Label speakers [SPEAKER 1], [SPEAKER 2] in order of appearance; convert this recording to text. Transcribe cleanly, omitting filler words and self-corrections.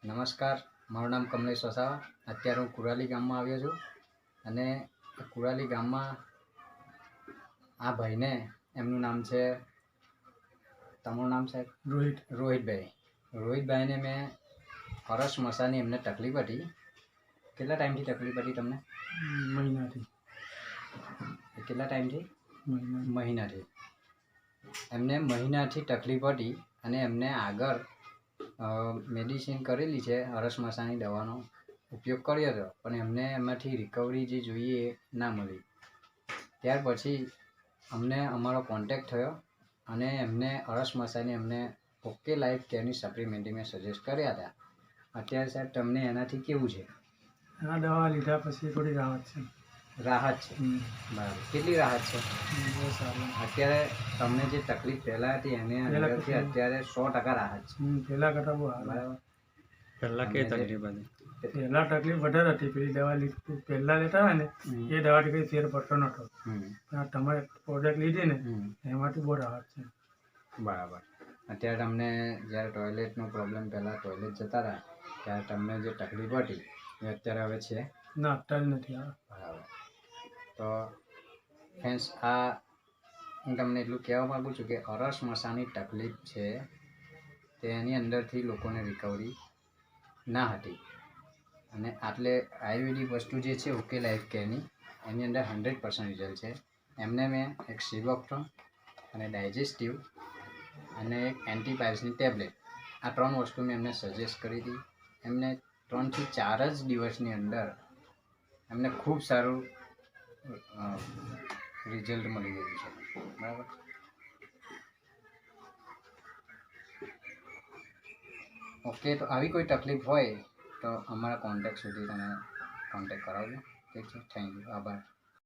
[SPEAKER 1] નમસ્કાર, મારું નામ કમલેશ વસાવા. અત્યારે હું કુરાલી ગામમાં આવ્યો છું અને કુરાલી ગામમાં આ ભાઈને, એમનું નામ છે, તમારું નામ સાહેબ? રોહિતભાઈને મેં હરસ મસાની એમને તકલીફ હતી. કેટલા ટાઈમથી તકલીફ હતી તમને?
[SPEAKER 2] મહિનાથી.
[SPEAKER 1] કેટલા ટાઈમથી? મહિનાથી. એમને મહિનાથી તકલીફ હતી અને એમને આગળ મેડિસિન કરેલી છે, હરસ મસાની દવાનો ઉપયોગ કર્યો હતો, પણ એમને એમાંથી રિકવરી જે જોઈએ એ ના મળી. ત્યાર પછી અમને અમારો કોન્ટેક્ટ થયો અને એમને હરસ મસાની એમને ઓકે લાઈફ કેરની સપ્લિમેન્ટ મેં સજેસ્ટ કર્યા હતા. અત્યારે સાહેબ તમને એનાથી કેવું છે?
[SPEAKER 2] આ દવા લીધા પછી થોડી રાહત છે.
[SPEAKER 1] રાહત છે? બરાબર. કેટલી રાહત છે?
[SPEAKER 2] બહુ સારું.
[SPEAKER 1] અત્યારે તમને જે તકલીફ પહેલાં હતી એને અંદરથી અત્યારે 100% રાહત છે.
[SPEAKER 2] પહેલાં કરતાં બહુ
[SPEAKER 1] બરાબર.
[SPEAKER 2] પહેલાં કઈ તકલીફ હતી? પહેલાં તકલીફ વધારે હતી. પેલી દવા પહેલાં લેતા હોય ને એ દવાથી કંઈ ફેર પડતો નહોતો. તમારે પ્રોડક્ટ લીધી ને એમાંથી બહુ રાહત છે.
[SPEAKER 1] બરાબર. અત્યારે તમને જ્યારે ટોયલેટનો પ્રોબ્લેમ, પહેલાં ટોયલેટ જતા હતા ત્યારે તમને જે તકલીફ હતી એ અત્યારે હવે છે?
[SPEAKER 2] ના, અત્યારે નથી આવે.
[SPEAKER 1] બરાબર. તો ફ્રેન્ડ્સ, આ હું તમને એટલું કહેવા માગું છું કે હરસ મસાની તકલીફ છે તેની અંદરથી લોકોને રિકવરી ના હતી અને આટલે આયુર્વેદિક વસ્તુ જે છે ઓકે લાઈફ કેરની એની અંદર 100% રિઝલ્ટ છે. એમને મેં એક સિવોક્ટ્રોન અને ડાયજેસ્ટિવ અને એક એન્ટીપાયરસની ટેબ્લેટ, આ 3 વસ્તુ મેં એમને સજેસ્ટ કરી હતી. એમને 3 થી 4 જ દિવસની અંદર એમને ખૂબ સારું રિઝલ્ટ મળી ગયું છે. બરાબર. ઓકે, તો આવી કોઈ તકલીફ હોય તો અમારા કોન્ટેક્ટ સુધી તમે કોન્ટેક્ટ કરાવજો. ઠીક છે. Thank you. આભાર.